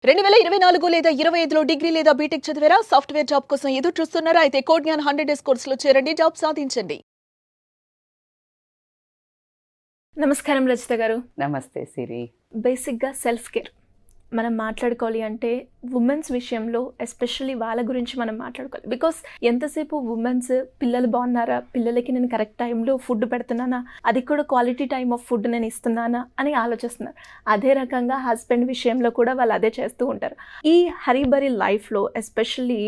2024 లేదా 25లో డిగ్రీ లేదా బీటెక్ చదివారా? సాఫ్ట్‌వేర్ జాబ్ కోసం ఎదురు చూస్తున్నారా? అయితే కోడ్ జ్ఞాన్ 100 డేస్ కోర్సులో చేరండి. జాబ్ సాధించండి. నమస్కారం రచిత గారు. నమస్తే సిరి. బేసిక్‌గా సెల్ఫ్ కేర్ మనం మాట్లాడుకోవాలి అంటే ఉమెన్స్ విషయంలో ఎస్పెషల్లీ వాళ్ళ గురించి మనం మాట్లాడుకోవాలి. బికాస్ ఎంతసేపు ఉమెన్స్ పిల్లలు బాగున్నారా, పిల్లలకి నేను కరెక్ట్ టైంలో ఫుడ్ పెడుతున్నానా, అది కూడా క్వాలిటీ టైమ్ ఆఫ్ ఫుడ్ నేను ఇస్తున్నానా అని ఆలోచిస్తున్నారు. అదే రకంగా హస్బెండ్ విషయంలో కూడా వాళ్ళు అదే చేస్తూ ఉంటారు. ఈ హరీబరీ లైఫ్లో ఎస్పెషల్లీ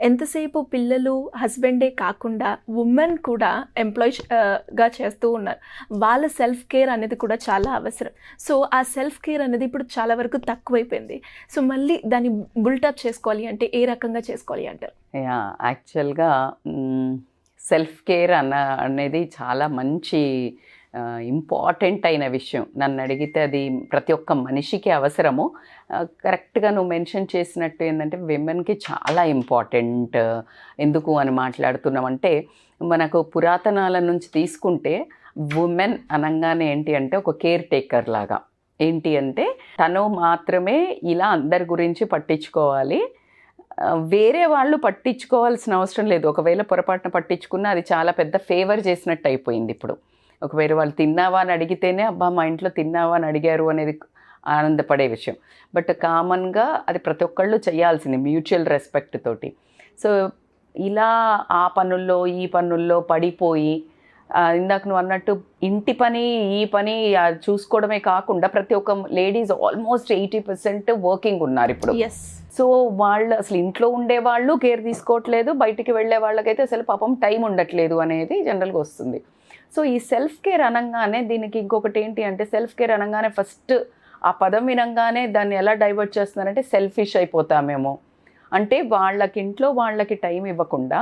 ఎంతసేపు పిల్లలు హస్బెండే కాకుండా ఉమెన్ కూడా ఎంప్లాయ్గా చేస్తూ ఉన్నారు. వాళ్ళ సెల్ఫ్ కేర్ అనేది కూడా చాలా అవసరం. సో ఆ సెల్ఫ్ కేర్ అనేది ఇప్పుడు చాలా వరకు తక్కువైపోయింది. సో మళ్ళీ దాన్ని బుల్టప్ చేసుకోవాలి అంటే ఏ రకంగా చేసుకోవాలి అంటారు? యాక్చువల్గా సెల్ఫ్ కేర్ అనేది చాలా మంచి ఇంపార్టెంట్ అయిన విషయం. నన్ను అడిగితే అది ప్రతి ఒక్క మనిషికి అవసరము. కరెక్ట్గా నువ్వు మెన్షన్ చేసినట్టు ఏంటంటే విమెన్కి చాలా ఇంపార్టెంట్. ఎందుకు అని మాట్లాడుతున్నామంటే మనకు పురాతనాల నుంచి తీసుకుంటే ఉమెన్ అనగానే ఏంటి అంటే ఒక కేర్ టేకర్ లాగా. ఏంటి అంటే తను మాత్రమే ఇలా అందరి గురించి పట్టించుకోవాలి, వేరే వాళ్ళు పట్టించుకోవాల్సిన అవసరం లేదు. ఒకవేళ పొరపాటున పట్టించుకున్నా అది చాలా పెద్ద ఫేవర్ చేసినట్టు అయిపోయింది ఇప్పుడు. ఒకవేళ వాళ్ళు తిన్నావా అని అడిగితేనే అబ్బా మా ఇంట్లో తిన్నావా అని అడిగారు అనేది ఆనందపడే విషయం. బట్ కామన్గా అది ప్రతి ఒక్కళ్ళు చేయాల్సింది మ్యూచువల్ రెస్పెక్ట్ తోటి. సో ఇలా ఆ పనుల్లో ఈ పనుల్లో పడిపోయి ఇందాక నువ్వు అన్నట్టు ఇంటి పని ఈ పని చూసుకోవడమే కాకుండా ప్రతి ఒక్క లేడీస్ ఆల్మోస్ట్ 80% వర్కింగ్ ఉన్నారు ఇప్పుడు. సో వాళ్ళు అసలు ఇంట్లో ఉండే వాళ్ళు కేర్ తీసుకోవట్లేదు, బయటికి వెళ్ళే వాళ్ళకైతే అసలు పాపం టైం ఉండట్లేదు అనేది జనరల్గా వస్తుంది. సో ఈ సెల్ఫ్ కేర్ అనగానే దీనికి ఇంకొకటి ఏంటి అంటే సెల్ఫ్ కేర్ అనగానే ఫస్ట్ ఆ పదం వినంగానే దాన్ని ఎలా డైవర్ట్ చేస్తున్నారంటే సెల్ఫిష్ అయిపోతామేమో. అంటే వాళ్ళకి ఇంట్లో వాళ్ళకి టైం ఇవ్వకుండా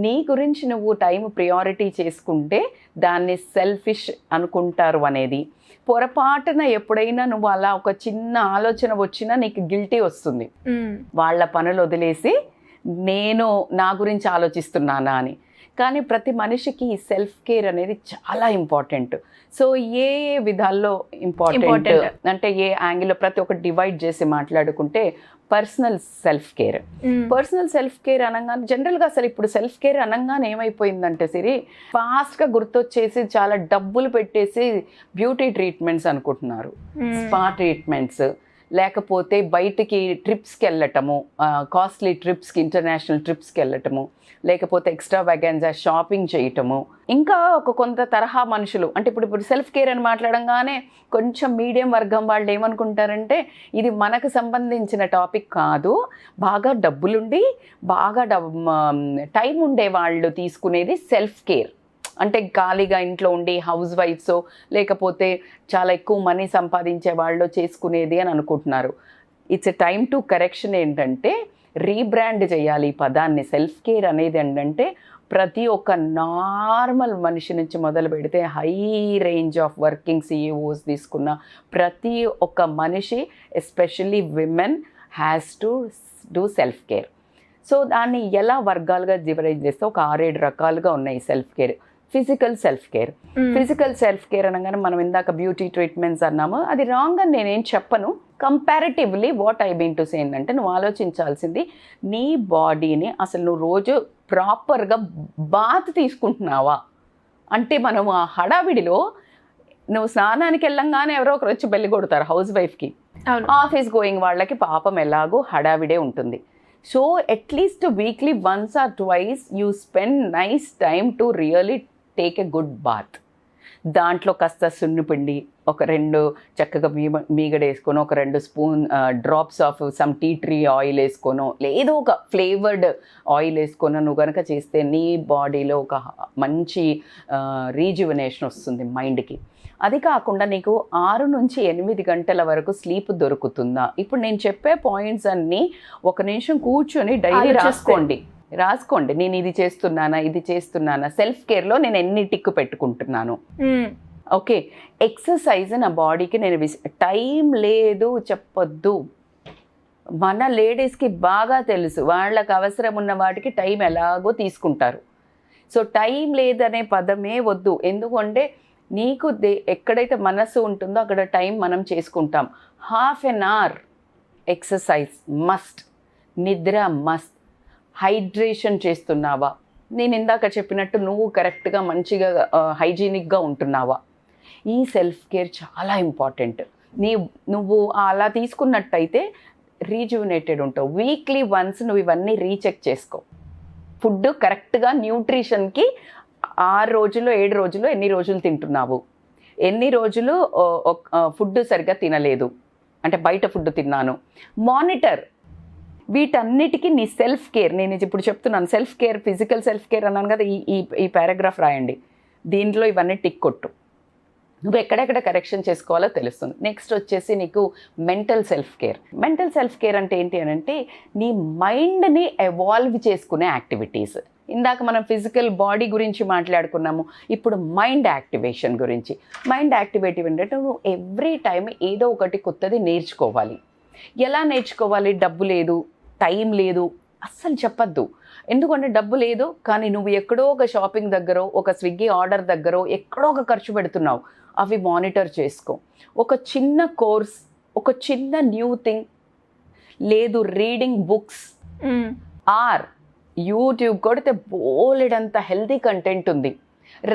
నీ గురించి నువ్వు టైం ప్రియారిటీ చేసుకుంటే దాన్ని సెల్ఫిష్ అనుకుంటారు అనేది. పొరపాటున ఎప్పుడైనా నువ్వు అలా ఒక చిన్న ఆలోచన వచ్చినా నీకు గిల్టీ వస్తుంది. వాళ్ళ పనులు వదిలేసి నేను నా గురించి ఆలోచిస్తున్నానా అని. కానీ ప్రతి మనిషికి ఈ సెల్ఫ్ కేర్ అనేది చాలా ఇంపార్టెంట్. సో ఏ విధాల్లో ఇంపార్టెంట్ అంటే ఏ యాంగిల్లో ప్రతి ఒక్కటి డివైడ్ చేసి మాట్లాడుకుంటే personal self care. Personal self care అనగానే జనరల్గా అసలు ఇప్పుడు సెల్ఫ్ కేర్ అనగానే ఏమైపోయిందంటే సిరి ఫాస్ట్గా గుర్తొచ్చేసి చాలా డబ్బులు పెట్టేసి బ్యూటీ ట్రీట్మెంట్స్ అనుకుంటున్నారు, స్పా ట్రీట్మెంట్స్, లేకపోతే బయటికి ట్రిప్స్కి వెళ్ళటము, కాస్ట్లీ ట్రిప్స్కి ఇంటర్నేషనల్ ట్రిప్స్కి వెళ్ళటము, లేకపోతే ఎక్స్ట్రా వ్యాగన్జా షాపింగ్ చేయటము. ఇంకా ఒక కొంత తరహా మనుషులు అంటే ఇప్పుడు సెల్ఫ్ కేర్ అని మాట్లాడంగానే కొంచెం మీడియం వర్గం వాళ్ళు ఏమనుకుంటారంటే ఇది మనకు సంబంధించిన టాపిక్ కాదు, బాగా డబ్బులుండి బాగా టైం ఉండే వాళ్ళు తీసుకునేది సెల్ఫ్ కేర్. అంటే ఖాళీగా ఇంట్లో ఉండి హౌస్ వైఫ్స్ లేకపోతే చాలా ఎక్కువ మనీ సంపాదించే వాళ్ళు చేసుకునేది అని అనుకుంటున్నారు. It's a time to correction. ఏంటంటే రీబ్రాండ్ చేయాలి ఈ పదాన్ని. సెల్ఫ్ కేర్ అనేది ఏంటంటే ప్రతి ఒక్క నార్మల్ మనిషి నుంచి మొదలు పెడితే high range of working CEOs తీసుకున్న ప్రతి ఒక్క మనిషి especially women has to do self care. So దాన్ని ఎలా వర్గాలుగా డివైడ్ చేస్తే ఒక 6-7 రకాలుగా ఉన్నాయి self care. Physical self care. Physical self care అనగానే మనం ఇందాక బ్యూటీ ట్రీట్మెంట్స్ అన్నాము, అది రాంగ్ అని నేనేం చెప్పను. Comparatively what I mean to say ఏంటంటే నువ్వు ఆలోచించాల్సింది నీ బాడీని అసలు నువ్వు రోజు ప్రాపర్గా బాత్ తీసుకుంటున్నావా అంటే మనం ఆ హడావిడిలో నువ్వు స్నానానికి వెళ్ళంగానే ఎవరో ఒకరు వచ్చి బెల్లి కొడతారు హౌస్ వైఫ్కి, ఆఫీస్ గోయింగ్ వాళ్ళకి పాపం ఎలాగో హడావిడే ఉంటుంది. So at least weekly once or twice you spend nice time to really take a good bath. దాంట్లో కాస్త సున్నిపిండి ఒక 2 చక్కగా మీగడ వేసుకొని ఒక 2 spoon drops of some tea tree oil వేసుకోనో లేదో ఒక ఫ్లేవర్డ్ ఆయిల్ వేసుకొని నువ్వు కనుక చేస్తే నీ బాడీలో ఒక మంచి రీజువనేషన్ వస్తుంది మైండ్కి. అది కాకుండా నీకు 6 నుంచి 8 గంటల వరకు స్లీప్ దొరుకుతుందా? ఇప్పుడు నేను చెప్పే పాయింట్స్ అన్నీ ఒక నిమిషం కూర్చొని డైరీ రాసుకోండి. నేను ఇది చేస్తున్నానా, సెల్ఫ్ కేర్లో నేను ఎన్ని టిక్కు పెట్టుకుంటున్నాను. ఓకే, ఎక్సర్సైజ్ నా బాడీకి నేను టైం లేదు చెప్పొద్దు. మన లేడీస్కి బాగా తెలుసు, వాళ్ళకి అవసరం ఉన్న వాటికి టైం ఎలాగో తీసుకుంటారు. సో టైం లేదనే పదమే వద్దు. ఎందుకంటే నీకు ఎక్కడైతే మనసు ఉంటుందో అక్కడ టైం మనం చేసుకుంటాం. 1/2 hour ఎక్సర్సైజ్ మస్ట్, నిద్ర మస్ట్, హైడ్రేషన్ చేస్తున్నావా, నేను ఇందాక చెప్పినట్టు నువ్వు కరెక్ట్గా మంచిగా హైజీనిక్గా ఉంటున్నావా, ఈ సెల్ఫ్ కేర్ చాలా ఇంపార్టెంట్. నువ్వు అలా తీసుకున్నట్టయితే రీజువినేటెడ్ ఉంటావు. వీక్లీ వన్స్ నువ్వు ఇవన్నీ రీచెక్ చేసుకో. ఫుడ్ కరెక్ట్గా న్యూట్రిషన్కి 6 రోజులు 7 రోజులు ఎన్ని రోజులు తింటున్నావు, ఎన్ని రోజులు ఫుడ్ సరిగ్గా తినలేదు అంటే బయట ఫుడ్ తిన్నాను, మానిటర్. వీటన్నిటికీ నీ సెల్ఫ్ కేర్, నేను ఇప్పుడు చెప్తున్నాను self care, physical self care అన్నాను కదా, ఈ పారాగ్రాఫ్ రాయండి, దీంట్లో ఇవన్నీ టిక్ కొట్టు. నువ్వు ఎక్కడెక్కడ కరెక్షన్ చేసుకోవాలో తెలుస్తుంది. నెక్స్ట్ వచ్చేసి నీకు mental self care. Mental self care అంటే ఏంటి అని అంటే నీ మైండ్ని ఎవాల్వ్ చేసుకునే యాక్టివిటీస్. ఇందాక మనం ఫిజికల్ బాడీ గురించి మాట్లాడుకున్నాము, ఇప్పుడు మైండ్ యాక్టివేషన్ గురించి. మైండ్ యాక్టివేటివ్ ఏంటంటే నువ్వు ఎవ్రీ టైం ఏదో ఒకటి కొత్తది నేర్చుకోవాలి. ఎలా నేర్చుకోవాలి? డబ్బు లేదు, టైం లేదు అస్సలు చెప్పద్దు. ఎందుకంటే డబ్బు లేదు కానీ నువ్వు ఎక్కడో ఒక షాపింగ్ దగ్గర, ఒక స్విగ్గీ ఆర్డర్ దగ్గర ఎక్కడో ఒక ఖర్చు పెడుతున్నావు, అవి మానిటర్ చేసుకో. ఒక చిన్న కోర్స్, ఒక చిన్న న్యూ థింగ్, లేదు రీడింగ్ బుక్స్ ఆర్ యూట్యూబ్ కొడితే బోలెడంత హెల్తీ కంటెంట్ ఉంది.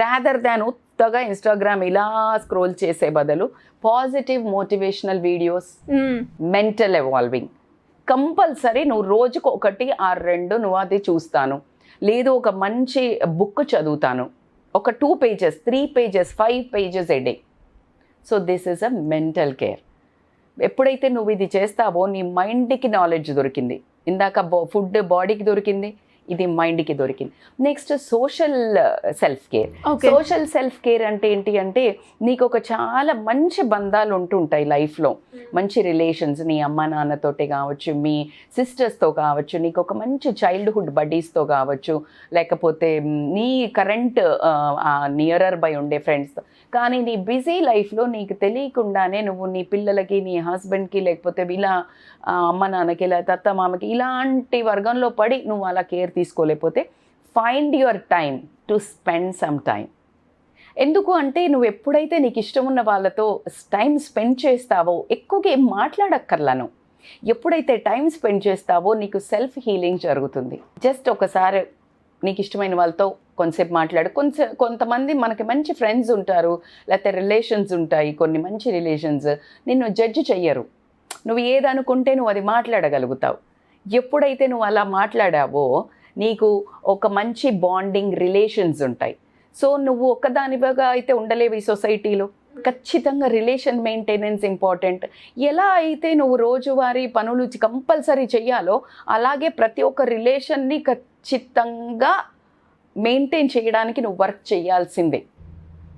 రాదర్ దాన్ ఉత్తగా ఇన్స్టాగ్రామ్ ఇలా స్క్రోల్ చేసే బదులు positive motivational videos, mental evolving compulsory నువ్వు రోజుకు 1 or 2 నువ్వు అది చూస్తాను, లేదు ఒక మంచి బుక్ చదువుతాను, ఒక 2 pages 3 pages 5 pages a day. So this is a mental care. ఎప్పుడైతే నువ్వు ఇది చేస్తావో నీ మైండ్కి నాలెడ్జ్ దొరికింది. ఇందాక ఫుడ్ బాడీకి దొరికింది, ఇది మైండ్కి దొరికింది. Next social self care. Social self care అంటే ఏంటి అంటే నీకు ఒక చాలా మంచి బంధాలు ఉంటుంటాయి లైఫ్లో, మంచి రిలేషన్స్, నీ అమ్మ నాన్నతోటే కావచ్చు, మీ సిస్టర్స్తో కావచ్చు, నీకు ఒక మంచి చైల్డ్హుడ్ బడ్డీస్తో కావచ్చు, లేకపోతే నీ కరెంట్ నియరర్ బై ఉండే ఫ్రెండ్స్తో. కానీ నీ బిజీ లైఫ్లో నీకు తెలియకుండానే నువ్వు నీ పిల్లలకి, నీ హస్బెండ్కి, లేకపోతే ఇలా అమ్మ నాన్నకి, ఇలా అత్త మామకి ఇలాంటి వర్గంలో పడి నువ్వు అలా కేర్ తీసుకోలేకపోతే find your time to spend some time. ఎందుకు అంటే నువ్వు ఎప్పుడైతే నీకు ఇష్టం ఉన్న వాళ్ళతో టైం స్పెండ్ చేస్తావో, ఎక్కువగా ఏం మాట్లాడక్కర్లను, ఎప్పుడైతే టైం స్పెండ్ చేస్తావో నీకు సెల్ఫ్ హీలింగ్ జరుగుతుంది. జస్ట్ ఒకసారి నీకు ఇష్టమైన వాళ్ళతో కొంతసేపు మాట్లాడు. కొంతమంది మనకి మంచి ఫ్రెండ్స్ ఉంటారు, లేకపోతే రిలేషన్స్ ఉంటాయి, కొన్ని మంచి రిలేషన్స్ నిన్ను జడ్జి చెయ్యరు. నువ్వు ఏదనుకుంటే నువ్వు అది మాట్లాడగలుగుతావు. ఎప్పుడైతే నువ్వు అలా మాట్లాడావో నీకు ఒక మంచి బాండింగ్ రిలేషన్స్ ఉంటాయి. సో నువ్వు ఒక్కదానిగా అయితే ఉండలేవు ఈ సొసైటీలో. ఖచ్చితంగా రిలేషన్ మెయింటెనెన్స్ ఇంపార్టెంట్. ఎలా అయితే నువ్వు రోజువారీ పనులు కంపల్సరీ చెయ్యాలో అలాగే ప్రతి ఒక్క రిలేషన్ని ఖచ్చితంగా మెయింటైన్ చేయడానికి నువ్వు వర్క్ చేయాల్సిందే.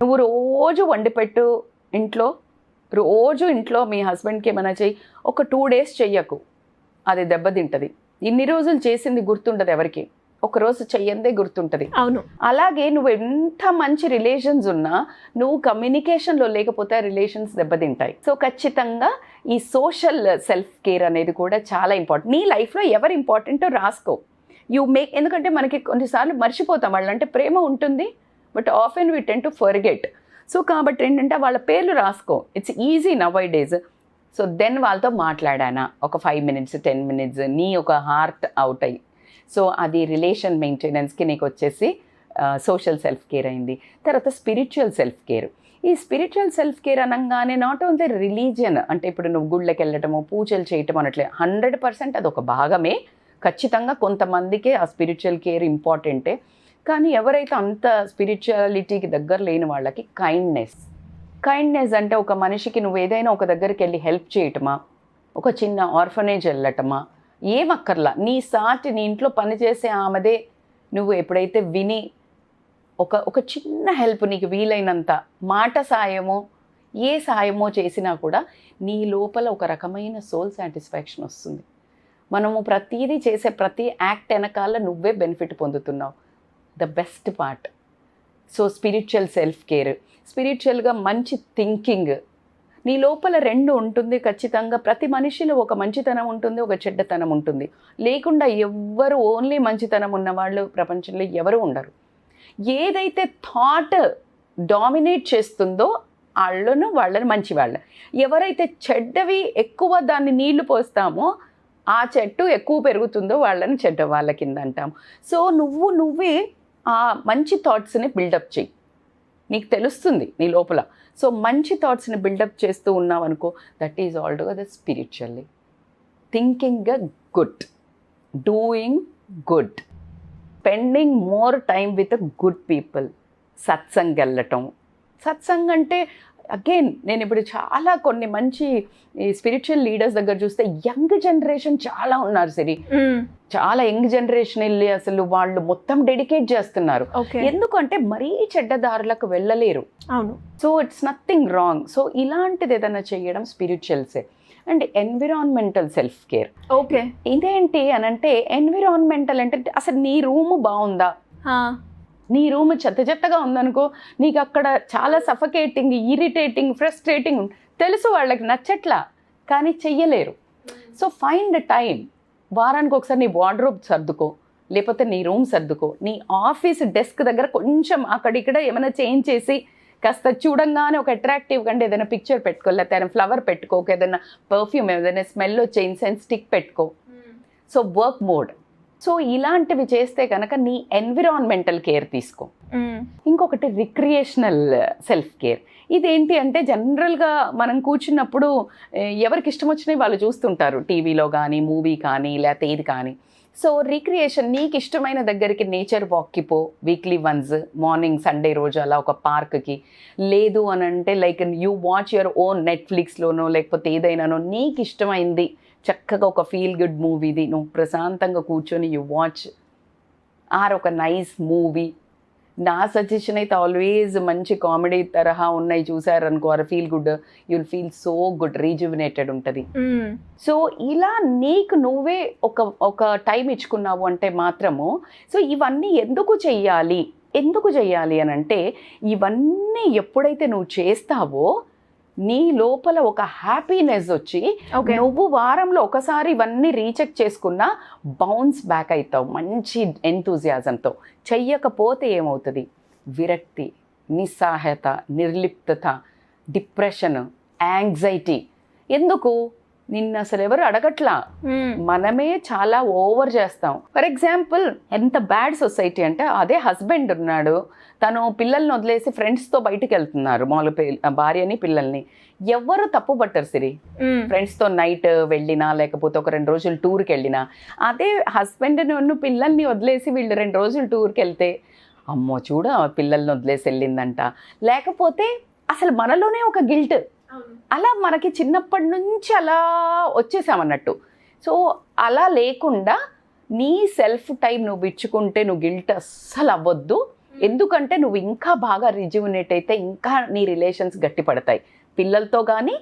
నువ్వు రోజు వండిపెట్టు ఇంట్లో, రోజు ఇంట్లో మీ హస్బెండ్కి ఏమైనా చెయ్యి, ఒక 2 days చెయ్యకు, అది దెబ్బతింటుంది. ఇన్ని రోజులు చేసింది గుర్తుండదు ఎవరికి, ఒకరోజు చెయ్యందే గుర్తుంటుంది. అవును. అలాగే నువ్వు ఎంత మంచి రిలేషన్స్ ఉన్నా నువ్వు కమ్యూనికేషన్లో లేకపోతే రిలేషన్స్ దెబ్బతింటాయి. సో ఖచ్చితంగా ఈ సోషల్ సెల్ఫ్ కేర్ అనేది కూడా చాలా ఇంపార్టెంట్. నీ లైఫ్లో ఎవరు ఇంపార్టెంటో రాసుకో. ఎందుకంటే మనకి కొన్నిసార్లు మర్చిపోతాం. వాళ్ళంటే ప్రేమ ఉంటుంది, but often we tend to forget. So కాబట్టి ఏంటంటే వాళ్ళ పేర్లు రాసుకో. It's easy nowadays. So then వాళ్ళతో మాట్లాడానా ఒక 5 minutes 10 minutes, నీ ఒక హార్ట్ అవుట్ అయ్యి. సో అది రిలేషన్ మెయింటెనెన్స్కి నీకు వచ్చేసి సోషల్ సెల్ఫ్ కేర్ అయింది. తర్వాత స్పిరిచువల్ సెల్ఫ్ కేర్. ఈ స్పిరిచువల్ సెల్ఫ్ కేర్ అనగానే నాట్ ఓన్లీ రిలీజియన్, అంటే ఇప్పుడు నువ్వు గుళ్ళకి వెళ్ళటము, పూజలు చేయటం అనట్లే, 100% అది ఒక భాగమే. ఖచ్చితంగా కొంతమందికే ఆ స్పిరిచువల్ కేర్ ఇంపార్టెంటే. కానీ ఎవరైతే అంత స్పిరిచువాలిటీకి దగ్గర లేని వాళ్ళకి కైండ్నెస్ అంటే ఒక మనిషికి నువ్వు ఏదైనా ఒక దగ్గరికి వెళ్ళి హెల్ప్ చేయటమా, ఒక చిన్న ఆర్ఫనేజ్ వెళ్ళటమా, ఏమక్కర్లా, నీ ఇంట్లో పనిచేసే ఆమెదే నువ్వు ఎప్పుడైతే విని ఒక చిన్న హెల్ప్ నీకు వీలైనంత మాట సాయమో ఏ సాయమో చేసినా కూడా నీ లోపల ఒక రకమైన సోల్ సాటిస్ఫాక్షన్ వస్తుంది. మనము ప్రతిదీ చేసే ప్రతి యాక్ట్ వెనకాల నువ్వే బెనిఫిట్ పొందుతున్నావు. The best part. So spiritual self care, స్పిరిచువల్గా మంచి థింకింగ్ నీ లోపల 2 ఉంటుంది. ఖచ్చితంగా ప్రతి మనిషిలో ఒక మంచితనం ఉంటుంది, ఒక చెడ్డతనం ఉంటుంది. లేకుండా ఎవ్వరు ఓన్లీ మంచితనం ఉన్నవాళ్ళు ప్రపంచంలో ఎవరు ఉండరు. ఏదైతే థాట్ డామినేట్ చేస్తుందో వాళ్ళని మంచి వాళ్ళు. ఎవరైతే చెడ్డవి ఎక్కువ దాన్ని నీళ్లు పోస్తామో ఆ చెట్టు ఎక్కువ పెరుగుతుందో వాళ్ళని చెడ్డ వాళ్ళ కింద అంటాము. సో నువ్వే ఆ మంచి థాట్స్ని బిల్డప్ చెయ్యి, నీకు తెలుస్తుంది నీ లోపల. సో మంచి థాట్స్ని బిల్డప్ చేస్తూ ఉన్నావు అనుకో, that is altogether spiritually. Thinking good, doing good, spending more time with good people. Satsang వెళ్ళటం. సత్సంగ్ అంటే అగైన్ నేను ఇప్పుడు చాలా కొన్ని మంచి స్పిరిచువల్ లీడర్స్ దగ్గర చూస్తే యంగ్ జనరేషన్ చాలా ఉన్నారు సిరి. చాలా యంగ్ జనరేషన్ వెళ్ళి అసలు వాళ్ళు మొత్తం డెడికేట్ చేస్తున్నారు. ఎందుకంటే మరీ చెడ్డదారులకు వెళ్ళలేరు. అవును. So it's nothing wrong. So ఇలాంటిది ఏదైనా చేయడం స్పిరిచువల్సే. And environmental self care. Okay, ఇదేంటి అని అంటే ఎన్విరాన్మెంటల్ అంటే అసలు నీ రూము బాగుందా? నీ రూమ్ చెత్తగా ఉందనుకో, నీకు అక్కడ చాలా సఫకేటింగ్, ఇరిటేటింగ్, ఫ్రస్ట్రేటింగ్ తెలుసు, వాళ్ళకి నచ్చట్లా కానీ చెయ్యలేరు. సో ఫైండ్ టైం, వారానికి ఒకసారి నీ వార్డ్రోబ్ సర్దుకో, లేకపోతే నీ రూమ్ సర్దుకో, నీ ఆఫీస్ డెస్క్ దగ్గర కొంచెం అక్కడిక్కడ ఏమైనా చేంజ్ చేసి కాస్త చూడంగానే ఒక అట్రాక్టివ్గా అంటే ఏదైనా పిక్చర్ పెట్టుకో, లేకపోతే ఏదైనా ఫ్లవర్ పెట్టుకో, ఏదైనా పర్ఫ్యూమ్, ఏదైనా స్మెల్ వచ్చే ఇన్సెన్స్ స్టిక్ పెట్టుకో. So work mode. సో ఇలాంటివి చేస్తే కనుక నీ ఎన్విరాన్మెంటల్ కేర్ తీసుకో. ఇంకొకటి రిక్రియేషనల్ సెల్ఫ్ కేర్. ఇదేంటి అంటే జనరల్గా మనం కూర్చున్నప్పుడు ఎవరికి ఇష్టం వచ్చినవి వాళ్ళు చూస్తుంటారు, టీవీలో కానీ, మూవీ కానీ, లేకపోతే ఏది కానీ. సో రిక్రియేషన్, నీకు ఇష్టమైన దగ్గరికి నేచర్ వాక్కి పో, వీక్లీ వన్స్, మార్నింగ్ సండే రోజు అలా ఒక పార్క్కి. లేదు అని అంటే like you watch your own నెట్ఫ్లిక్స్లోనో లేకపోతే ఏదైనానో నీకు ఇష్టమైంది చక్కగా ఒక ఫీల్ గుడ్ మూవీది నువ్వు ప్రశాంతంగా కూర్చొని యూ వాచ్, ఆర్ ఒక నైస్ మూవీ. నా సజెషన్ అయితే ఆల్వేస్ మంచి కామెడీ తరహా ఉన్నాయి చూసారనుకో, or feel good, you'll feel so good, rejuvenated ఉంటుంది. సో ఇలా నీకు నువ్వే ఒక టైం ఇచ్చుకున్నావు అంటే మాత్రము. సో ఇవన్నీ ఎందుకు చెయ్యాలి అని అంటే, ఇవన్నీ ఎప్పుడైతే నువ్వు చేస్తావో నీ లోపల ఒక హ్యాపీనెస్ వచ్చి నువ్వు వారంలో ఒకసారి ఇవన్నీ రీచెక్ చేసుకున్నా బౌన్స్ బ్యాక్ అవుతావు మంచి ఎంతూజియాజంతో. చెయ్యకపోతే ఏమవుతుంది? విరక్తి, నిస్సహాయత, నిర్లిప్తత, డిప్రెషన్, యాంగ్జైటీ. ఎందుకు? నిన్ను అసలు ఎవరు అడగట్లా, మనమే చాలా ఓవర్ చేస్తాం. ఫర్ ఎగ్జాంపుల్ ఎంత బ్యాడ్ సొసైటీ అంటే, అదే హస్బెండ్ ఉన్నాడు, తను పిల్లల్ని వదిలేసి ఫ్రెండ్స్తో బయటికి వెళ్తున్నారు, మామూలు భార్యని పిల్లల్ని. ఎవరు తప్పు పట్టరు సిరి. ఫ్రెండ్స్తో నైట్ వెళ్ళినా లేకపోతే ఒక 2 రోజులు టూర్కి వెళ్ళినా, అదే హస్బెండ్ని పిల్లల్ని వదిలేసి వీళ్ళు 2 రోజులు టూర్కి వెళ్తే, అమ్మో చూడ పిల్లల్ని వదిలేసి వెళ్ళిందంట, లేకపోతే అసలు మనలోనే ఒక గిల్ట్. అలా మనకి చిన్నప్పటి నుంచి అలా వచ్చేసామన్నట్టు. సో అలా లేకుండా నీ సెల్ఫ్ టైం నువ్వు ఇచ్చుకుంటే నువ్వు గిల్ట్ అస్సలు అవ్వద్దు. ఎందుకంటే నువ్వు ఇంకా బాగా రిజ్యూమినేట్ అయితే ఇంకా నీ రిలేషన్స్ గట్టిపడతాయి, పిల్లలతో కానీ,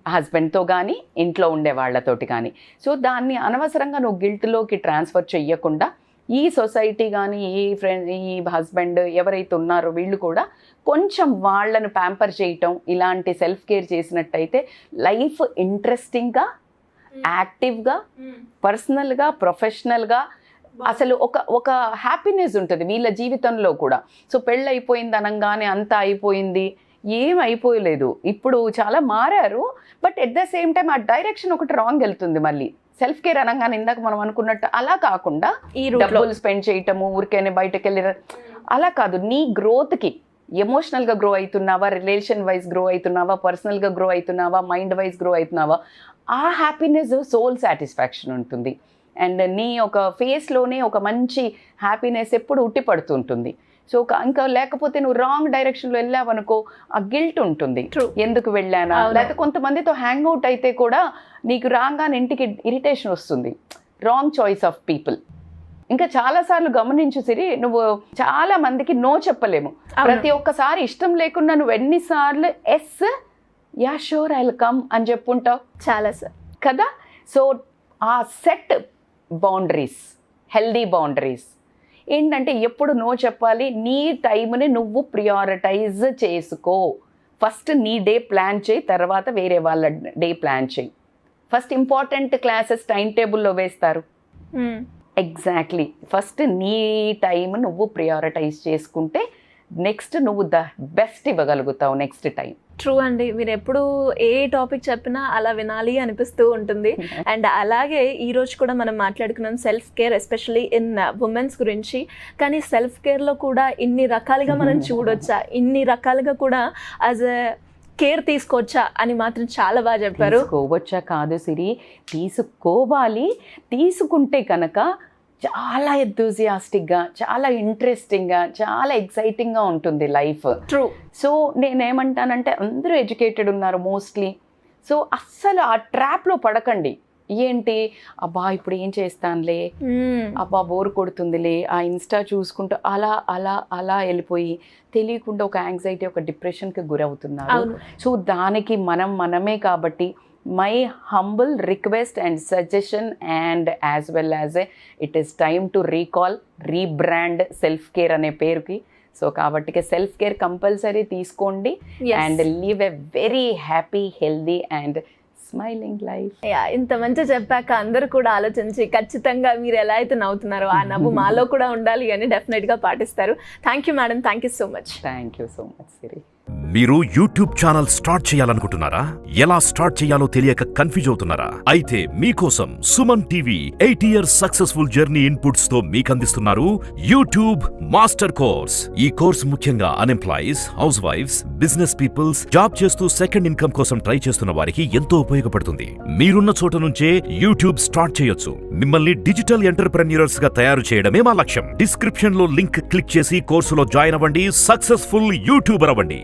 హస్బెండ్తో కానీ, ఇంట్లో ఉండే వాళ్ళతోటి కానీ. సో దాన్ని అనవసరంగా నువ్వు గిల్ట్లోకి ట్రాన్స్ఫర్ చెయ్యకుండా, ఈ సొసైటీ కానీ, ఈ హస్బెండ్ ఎవరైతే ఉన్నారో వీళ్ళు కూడా కొంచెం వాళ్ళను ప్యాంపర్ చేయటం, ఇలాంటి సెల్ఫ్ కేర్ చేసినట్టయితే లైఫ్ ఇంట్రెస్టింగ్గా, యాక్టివ్గా, పర్సనల్గా, ప్రొఫెషనల్గా అసలు ఒక హ్యాపీనెస్ ఉంటుంది వీళ్ళ జీవితంలో కూడా. సో పెళ్ళి అయిపోయింది అనగానే అంతా అయిపోయింది, ఏం అయిపోయలేదు. ఇప్పుడు చాలా మారారు, but at the same time ఆ డైరెక్షన్ ఒకటి రాంగ్ వెళ్తుంది. మళ్ళీ సెల్ఫ్ కేర్ అనగానే ఇందాక మనం అనుకున్నట్టు అలా కాకుండా ఈ డబ్బులు స్పెండ్ చేయటము, ఊరికేనే బయటకు వెళ్ళి అలా కాదు. నీ గ్రోత్కి ఎమోషనల్గా గ్రో అవుతున్నావా, రిలేషన్ వైజ్ గ్రో అవుతున్నావా, పర్సనల్గా గ్రో అవుతున్నావా, మైండ్ వైజ్ గ్రో అవుతున్నావా, ఆ హ్యాపీనెస్ సోల్ సాటిస్ఫాక్షన్ ఉంటుంది. అండ్ నీ ఒక ఫేస్లోనే ఒక మంచి హ్యాపీనెస్ ఎప్పుడు ఉట్టిపడుతుంటుంది. సో ఇంకా లేకపోతే నువ్వు రాంగ్ డైరెక్షన్లో వెళ్ళావనుకో, ఆ గిల్ట్ ఉంటుంది, ఎందుకు వెళ్ళానా. లేకపోతే కొంతమందితో హ్యాంగ్ అవుట్ అయితే కూడా నీకు రాగానే ఇంటికి ఇరిటేషన్ వస్తుంది, రాంగ్ చాయిస్ ఆఫ్ పీపుల్. ఇంకా చాలాసార్లు గమనించు సిరి, నువ్వు చాలా మందికి నో చెప్పలేము. ప్రతి ఒక్కసారి ఇష్టం లేకుండా నువ్వు ఎన్నిసార్లు yes ya sure I will come అని చెప్పుంటావు చాలా సార్ కదా. సో ఆ సెట్ బౌండరీస్, హెల్దీ బౌండరీస్ ఏంటంటే ఎప్పుడు నో చెప్పాలి. నీ టైంని నువ్వు ప్రియారిటైజ్ చేసుకో. ఫస్ట్ నీ డే ప్లాన్ చేయి, తర్వాత వేరే వాళ్ళ డే ప్లాన్ చేయి. ఫస్ట్ ఇంపార్టెంట్ క్లాసెస్ టైం టేబుల్లో వేస్తారు. ఎగ్జాక్ట్లీ, ఫస్ట్ నీ టైం నువ్వు ప్రియారిటైజ్ చేసుకుంటే నెక్స్ట్ నువ్వు ద బెస్ట్ ఇవ్వగలుగుతావు నెక్స్ట్ టైం. ట్రూ అండి. మీరు ఎప్పుడు ఏ టాపిక్ చెప్పినా అలా వినాలి అనిపిస్తూ ఉంటుంది. అండ్ అలాగే ఈరోజు కూడా మనం మాట్లాడుకున్నాం self care, especially in women's గురించి. కానీ సెల్ఫ్ కేర్లో కూడా ఇన్ని రకాలుగా మనం చూడొచ్చా, ఇన్ని రకాలుగా కూడా యాజ్ ఎ కేర్ తీసుకోవచ్చా అని మాత్రం చాలా బాగా చెప్పారు. తీసుకోవచ్చా కాదు సిరి, తీసుకోవాలి. తీసుకుంటే కనుక చాలా ఎంతూజియాస్టిక్గా, చాలా ఇంట్రెస్టింగ్గా, చాలా ఎక్సైటింగ్గా ఉంటుంది లైఫ్. ట్రూ. సో నేనేమంటానంటే అందరూ ఎడ్యుకేటెడ్ ఉన్నారు మోస్ట్లీ. సో అస్సలు ఆ ట్రాప్లో పడకండి. ఏంటి అబ్బా ఇప్పుడు ఏం చేస్తానులే, అబ్బా బోర్ కొడుతుందిలే, ఆ ఇన్స్టా చూసుకుంటూ అలా అలా అలా వెళ్ళిపోయి తెలియకుండా ఒక యాంగ్జైటీ, ఒక డిప్రెషన్కి గురవుతున్నారు. సో దానికి మనమే కాబట్టి my humble request and suggestion and as well as it is time to rebrand self care అనే పేరుకి. సో కాబట్టి సెల్ఫ్ కేర్ కంపల్సరీ తీసుకోండి and live a very happy, healthy and smiling life. ఇంత మంచి చెప్పాక అందరూ కూడా ఆలోచించి ఖచ్చితంగా మీరు ఎలా అయితే నవ్వుతున్నారో ఆ నవ్వు మాలో కూడా ఉండాలి అని డెఫినెట్గా పాటిస్తారు. Thank you madam, thank you so much. Thank you so much Siri. మీరు యూట్యూబ్ ఛానల్ స్టార్ట్ చేయాలనుకుంటున్నారా? ఎలా స్టార్ట్ చేయాలో తెలియక కన్ఫ్యూజ్ అవుతున్నారా? అయితే మీకోసం Suman TV 8 years successful journey inputs తో మీకు అందిస్తున్నారు యూట్యూబ్ మాస్టర్ కోర్స్. ఈ కోర్స్ ముఖ్యంగా unemployees, house wives, business peoples, job చేస్తూ సెకండ్ ఇన్కమ్ కోసం ట్రై చేస్తున్న వారికి ఎంతో ఉపయోగపడుతుంది. మీరున్న చోట నుంచే యూట్యూబ్ స్టార్ట్ చేయొచ్చు. మిమ్మల్ని డిజిటల్ ఎంటర్‌ప్రెన్యూర్స్ గా తయారు చేయడమే మా లక్ష్యం. డిస్క్రిప్షన్ లో లింక్ క్లిక్ చేసి కోర్సులో జాయిన్ అవ్వండి. సక్సెస్ఫుల్ యూట్యూబర్ అవ్వండి.